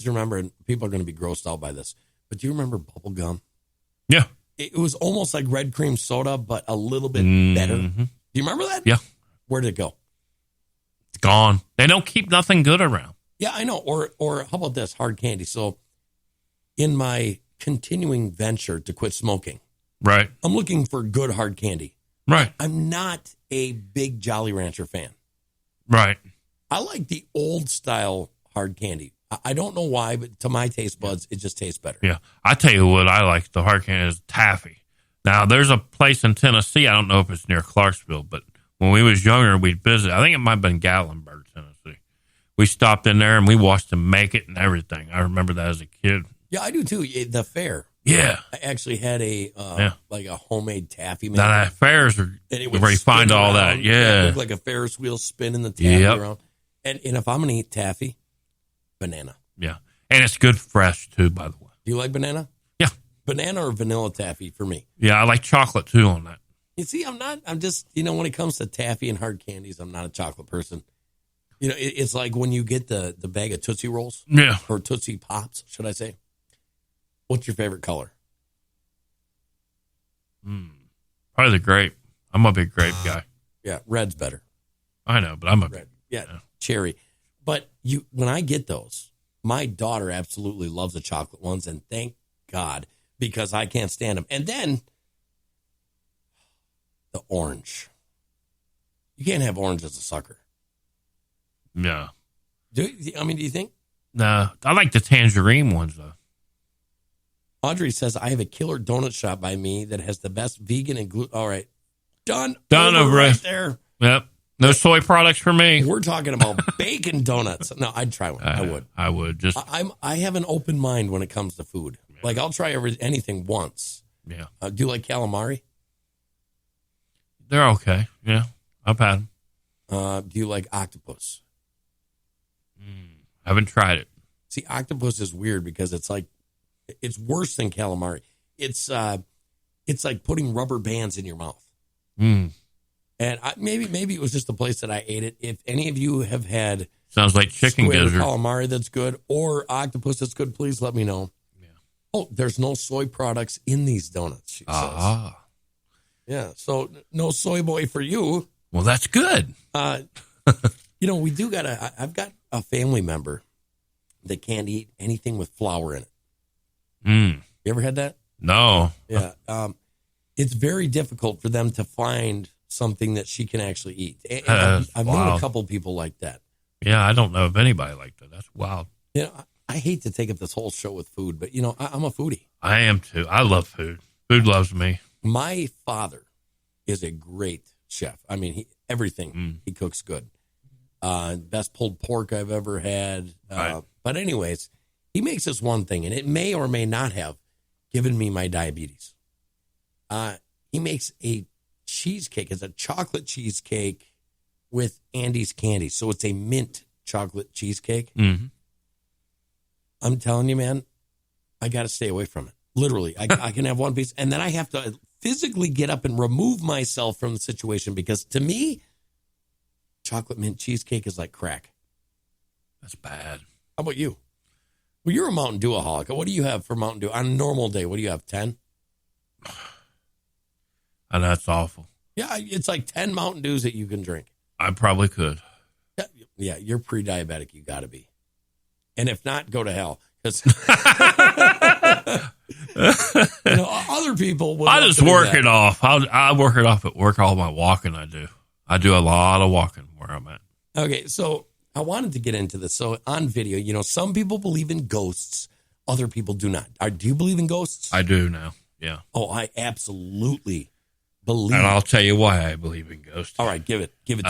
Do you remember, and people are going to be grossed out by this, but do you remember bubble gum? Yeah. It was almost like red cream soda, but a little bit better. Do you remember that? Yeah. Where did it go? It's gone. They don't keep nothing good around. Yeah, I know. Or how about this, hard candy? So in my continuing venture to quit smoking, Right. I'm looking for good hard candy. Right. I'm not a big Jolly Rancher fan. Right. I like the old style hard candy. I don't know why, but to my taste buds, it just tastes better. Yeah. I tell you what I like the hard candy is taffy. Now, there's a place in Tennessee. I don't know if it's near Clarksville, but when we was younger, we'd visit. I think it might have been Gatlinburg, Tennessee. We stopped in there and we watched them make it and everything. I remember that as a kid. Yeah, I do too. The fair. Yeah. I actually had a like a homemade taffy maker. Now, that fairs are where you find all that. It Yeah. looked like a Ferris wheel spinning the taffy around. And if I'm going to eat taffy, banana. Yeah. And it's good fresh, too, by the way. Do you like banana? Yeah. Banana or vanilla taffy for me. Yeah, I like chocolate, too, on that. You see, I'm just, when it comes to taffy and hard candies, I'm not a chocolate person. It's like when you get the bag of Tootsie Rolls. Yeah. Or Tootsie Pops, should I say. What's your favorite color? Probably the grape. I'm a big grape guy. Yeah, red's better. I know, but I'm a Red. Yeah, cherry. But when I get those, my daughter absolutely loves the chocolate ones, and thank God, because I can't stand them. And then the orange. You can't have orange as a sucker. Yeah. Do you think? No, I like the tangerine ones, though. Audrey says, I have a killer donut shop by me that has the best vegan and gluten. All right. Done over right there. Yep. No soy products for me. We're talking about bacon donuts. No, I'd try one. I would. I would. I have an open mind when it comes to food. Yeah. Like, I'll try anything once. Yeah. Do you like calamari? They're okay. Yeah. I've had them. Do you like octopus? Haven't tried it. See, octopus is weird because it's worse than calamari. It's like putting rubber bands in your mouth. And maybe it was just the place that I ate it. If any of you have had sounds like chicken squid or gizzard calamari that's good, or octopus that's good, please let me know. Yeah. Oh, there's no soy products in these donuts, she says. Yeah, so no soy boy for you. Well, that's good. We do I've got a family member that can't eat anything with flour in it. You ever had that? No. Yeah. It's very difficult for them to find something that she can actually eat. And I've known a couple people like that. Yeah, I don't know of anybody like that. That's wild. I hate to take up this whole show with food, but, I'm a foodie. I am too. I love food. Food loves me. My father is a great chef. I mean, he cooks good. Best pulled pork I've ever had. Right. But anyways, he makes this one thing, and it may or may not have given me my diabetes. He makes a cheesecake. It's a chocolate cheesecake with Andes candy. So it's a mint chocolate cheesecake. Mm-hmm. I'm telling you, man, I got to stay away from it. Literally, I can have one piece, and then I have to physically get up and remove myself from the situation because to me, chocolate mint cheesecake is like crack. That's bad. How about you? Well, you're a Mountain Dew-aholic. What do you have for Mountain Dew? On a normal day, what do you have, 10? And that's awful. Yeah, it's like 10 Mountain Dews that you can drink. I probably could. Yeah, you're pre-diabetic. You got to be. And if not, go to hell. Because other people will. I just work it off. I work it off at work, all my walking I do. I do a lot of walking where I'm at. Okay, so I wanted to get into this. So on video, some people believe in ghosts. Other people do not. Do you believe in ghosts? I do now, yeah. Oh, I absolutely believe. And I'll tell you why I believe in ghosts. All right, give it to me.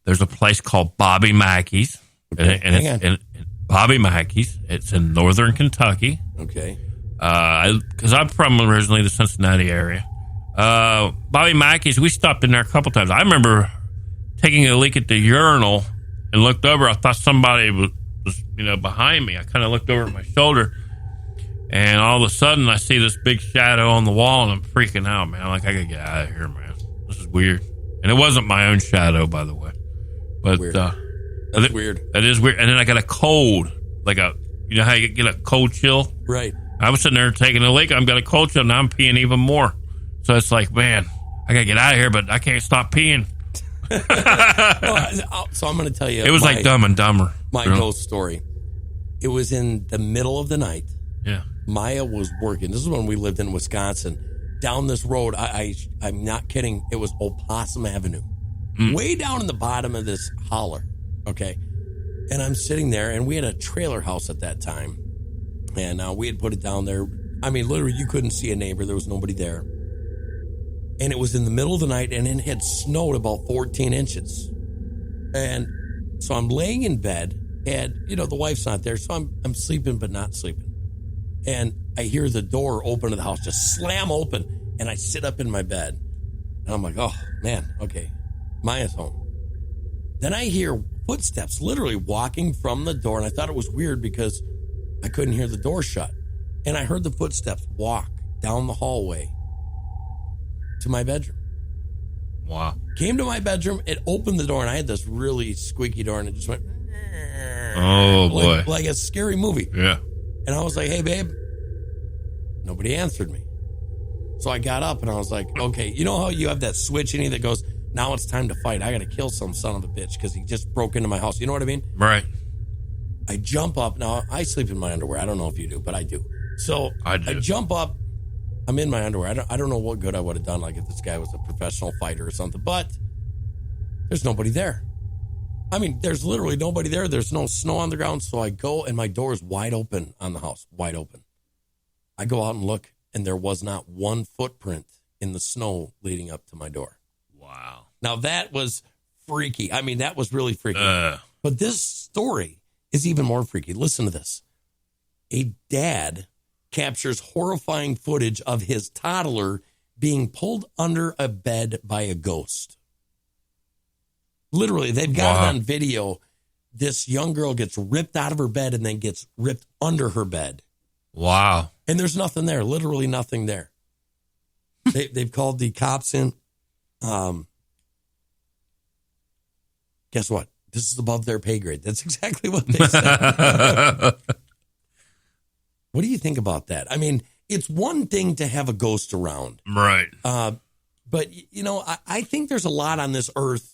There's a place called Bobby Mackey's. Okay, and it's Bobby Mackey's. It's in northern Kentucky. Okay. Because I'm from originally the Cincinnati area. Bobby Mackey's, we stopped in there a couple times. I remember taking a leak at the urinal and looked over. I thought somebody was behind me. I kind of looked over my shoulder, and all of a sudden I see this big shadow on the wall, and I'm freaking out, man. I'm like, I gotta get out of here, man. This is weird. And it wasn't my own shadow, by the way. But weird. That's weird. That is weird. And then I got a cold, like a You know how you get a cold chill? Right. I was sitting there taking a leak. I've got a cold chill, now I'm peeing even more. So it's like, man, I got to get out of here, but I can't stop peeing. So I'm going to tell you. It was like Dumb and Dumber. My ghost story. It was in the middle of the night. Yeah. Maya was working. This is when we lived in Wisconsin. Down this road, I'm not kidding. It was Opossum Avenue. Way down in the bottom of this holler. Okay. And I'm sitting there, and we had a trailer house at that time. And we had put it down there. I mean, literally, you couldn't see a neighbor. There was nobody there. And it was in the middle of the night, and it had snowed about 14 inches. And so I'm laying in bed, and, the wife's not there. So I'm sleeping, but not sleeping. And I hear the door open to the house, just slam open. And I sit up in my bed. And I'm like, oh, man, okay. Maya's home. Then I hear footsteps literally walking from the door. And I thought it was weird because I couldn't hear the door shut. And I heard the footsteps walk down the hallway to my bedroom. Wow. Came to my bedroom, it opened the door, and I had this really squeaky door, and it just went, oh boy, like a scary movie. Yeah. And I was like, hey, babe. Nobody answered me. So I got up, and I was like, okay, you know how you have that switch in you that goes, now it's time to fight. I got to kill some son of a bitch because he just broke into my house. You know what I mean? Right. I jump up. Now, I sleep in my underwear. I don't know if you do, but I do. So I jump up. I'm in my underwear. I don't know what good I would have done, like if this guy was a professional fighter or something, but there's nobody there. I mean, there's literally nobody there. There's no snow on the ground. So I go, and my door is wide open on the house, wide open. I go out and look, and there was not one footprint in the snow leading up to my door. Wow. Now, that was freaky. I mean, that was really freaky. But this story is even more freaky. Listen to this. A dad captures horrifying footage of his toddler being pulled under a bed by a ghost. Literally, they've got it on video. This young girl gets ripped out of her bed and then gets ripped under her bed. Wow. And there's nothing there, literally nothing there. They've called the cops in. Guess what? This is above their pay grade. That's exactly what they said. What do you think about that? I mean, it's one thing to have a ghost around. Right. But, I think there's a lot on this earth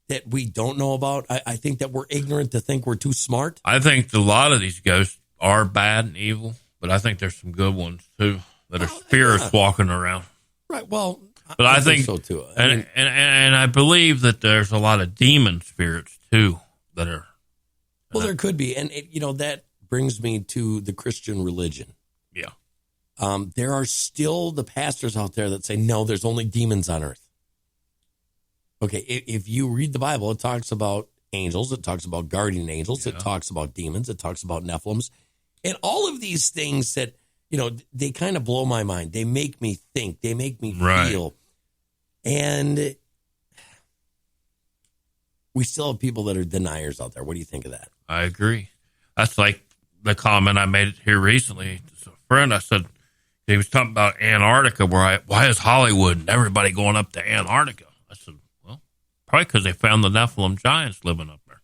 that we don't know about. I think that we're ignorant to think we're too smart. I think a lot of these ghosts are bad and evil, but I think there's some good ones, too, that are spirits walking around. Right. Well, but I think so, too. And I believe that there's a lot of demon spirits, too, that are. Well, there could be. And, that brings me to the Christian religion. Yeah. There are still the pastors out there that say, no, there's only demons on earth. Okay, if you read the Bible, it talks about angels, it talks about guardian angels, it talks about demons, it talks about Nephilims, and all of these things that, they kind of blow my mind. They make me think, they make me feel. And we still have people that are deniers out there. What do you think of that? I agree. That's like the comment I made here recently. To a friend, I said, he was talking about Antarctica, why is Hollywood and everybody going up to Antarctica? I said, well, probably because they found the Nephilim giants living up there.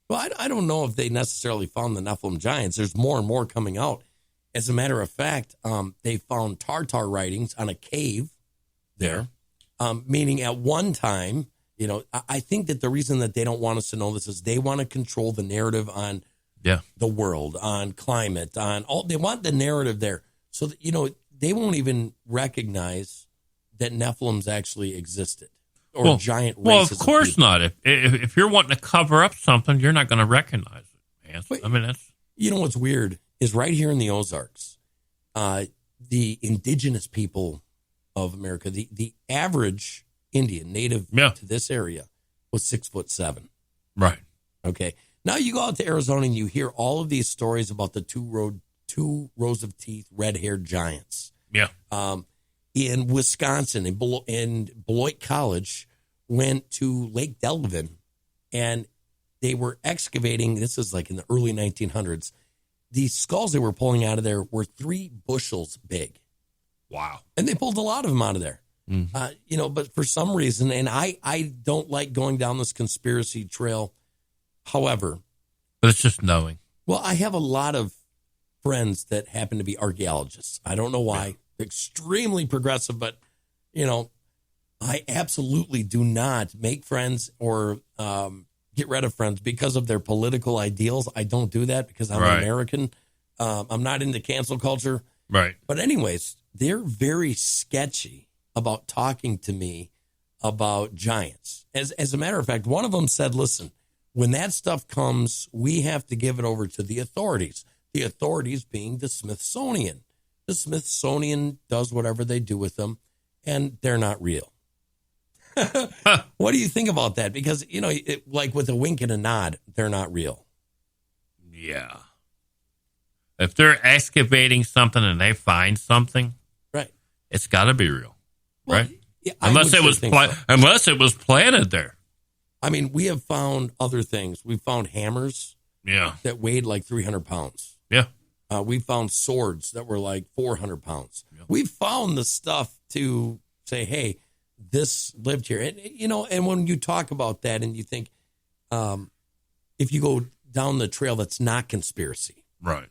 Well, I don't know if they necessarily found the Nephilim giants. There's more and more coming out. As a matter of fact, they found Tartar writings on a cave there, meaning at one time, I think that the reason that they don't want us to know this is they want to control the narrative on the world, on climate, on all. They want the narrative there. So that, they won't even recognize that Nephilims actually existed or giant races. Well, of course not. If you're wanting to cover up something, you're not going to recognize it, man. But, I mean, that's. What's weird is right here in the Ozarks, the indigenous people of America, the average Indian native to this area was 6'7". Right. Okay. Now you go out to Arizona and you hear all of these stories about the two rows of teeth, red-haired giants. Yeah. In Wisconsin, in Beloit College, went to Lake Delavan, and they were excavating. This is like in the early 1900s. The skulls they were pulling out of there were 3 bushels big. Wow. And they pulled a lot of them out of there. But for some reason, and I don't like going down this conspiracy trail. However, but it's just knowing. Well, I have a lot of friends that happen to be archaeologists. I don't know why. Extremely progressive, but, I absolutely do not make friends or get rid of friends because of their political ideals. I don't do that because I'm Right. American. I'm not into cancel culture. Right. But anyways, they're very sketchy about talking to me about giants. As a matter of fact, one of them said, listen, when that stuff comes, we have to give it over to the authorities. The authorities being the Smithsonian. The Smithsonian does whatever they do with them, and they're not real. What do you think about that? Because, like with a wink and a nod, they're not real. Yeah. If they're excavating something and they find something, Right. it's got to be real, Well, right? yeah, I Unless would it sure was think so. unless it was planted there. I mean, we have found other things. We found hammers Yeah. that weighed like 300 pounds. Yeah. We found swords that were like 400 pounds. Yep. We found the stuff to say, hey, this lived here. And, and when you talk about that and you think, if you go down the trail that's not conspiracy, Right.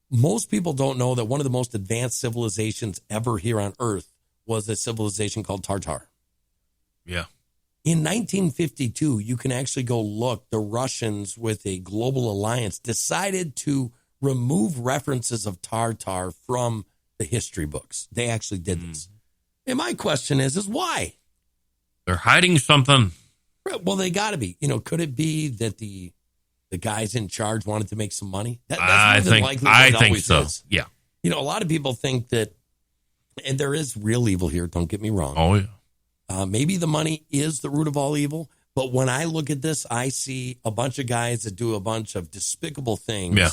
most people don't know that one of the most advanced civilizations ever here on Earth was a civilization called Tartar. Yeah. In 1952, you can actually go look. The Russians, with a global alliance, decided to remove references of Tartar from the history books. They actually did this. And my question is why? They're hiding something. Well, they got to be. Could it be that the guys in charge wanted to make some money? That's I more than think likely what I it think always so. is. Yeah. A lot of people think that, and there is real evil here. Don't get me wrong. Oh yeah. Maybe the money is the root of all evil. But when I look at this, I see a bunch of guys that do a bunch of despicable things. Yeah.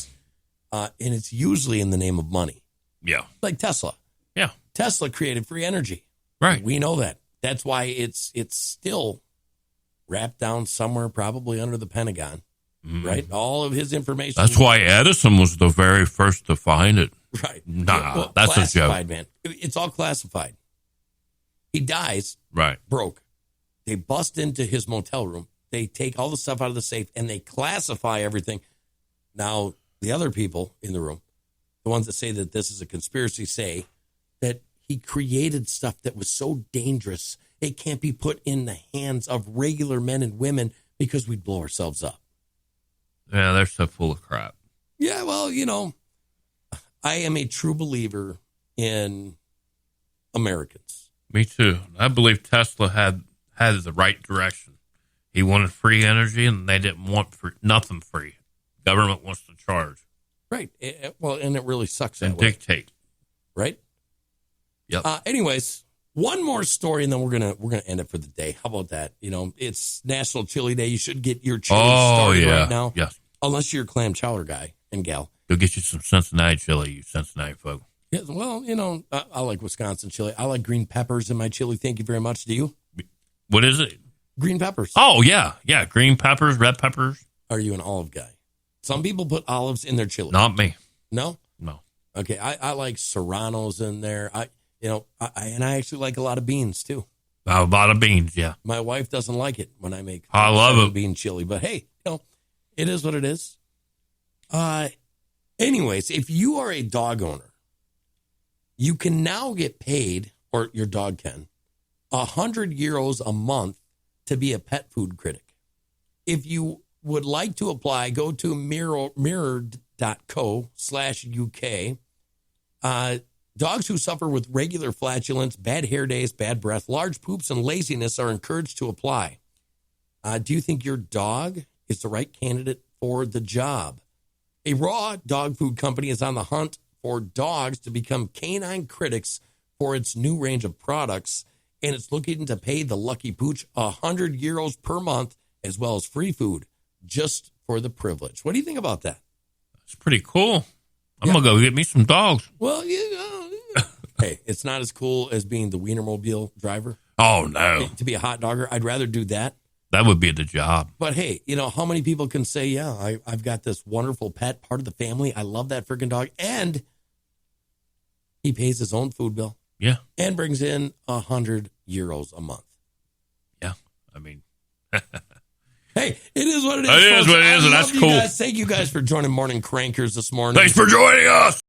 And it's usually in the name of money. Yeah. Like Tesla. Yeah. Tesla created free energy. Right. We know that. That's why it's still wrapped down somewhere, probably under the Pentagon. Right? All of his information. That's why Edison was the very first to find it. Right. Nah, that's a joke. Classified, man. It's all classified. He dies Right. broke. They bust into his motel room. They take all the stuff out of the safe and they classify everything. Now, the other people in the room, the ones that say that this is a conspiracy, say that he created stuff that was so dangerous it can't be put in the hands of regular men and women because we'd blow ourselves up. Yeah, they're so full of crap. Yeah, well, I am a true believer in Americans. Me too. I believe Tesla had the right direction. He wanted free energy, and they didn't want nothing free. Government wants to charge Right. Well, and it really sucks that and way. dictate. Right? Yep. Anyways, one more story, and then we're gonna end it for the day. How about that? It's National Chili Day. You should get your chili started right now. Yes. Unless you're a clam chowder guy and gal. Go get you some Cincinnati chili, you Cincinnati folk. Yeah, well, I like Wisconsin chili. I like green peppers in my chili. Thank you very much. Do you? What is it? Green peppers. Oh, yeah. Yeah. Green peppers, red peppers. Are you an olive guy? Some people put olives in their chili. Not me. No? No. Okay. I like serranos in there. I actually like a lot of beans too. A lot of beans, yeah. My wife doesn't like it when I make I love it. bean chili, but hey, it is what it is. Anyways, if you are a dog owner, you can now get paid, or your dog can, 100 euros a month to be a pet food critic. If you would like to apply, go to mirror.co/UK. Dogs who suffer with regular flatulence, bad hair days, bad breath, large poops, and laziness are encouraged to apply. Do you think your dog is the right candidate for the job? A raw dog food company is on the hunt for dogs to become canine critics for its new range of products, and it's looking to pay the lucky pooch 100 euros per month, as well as free food, just for the privilege. What do you think about that? It's pretty cool. I'm going to go get me some dogs. Well, hey, it's not as cool as being the Wienermobile driver. Oh, no. To be a hot dogger, I'd rather do that. That would be the job. But hey, how many people can say, yeah, I've got this wonderful pet, part of the family. I love that freaking dog. And he pays his own food bill. Yeah. And brings in 100 euros a month. Yeah. I mean, Hey, it is what it is. It is folks. what it is, I and love that's you cool. guys. Thank you guys for joining Morning Crankers this morning. Thanks for joining us.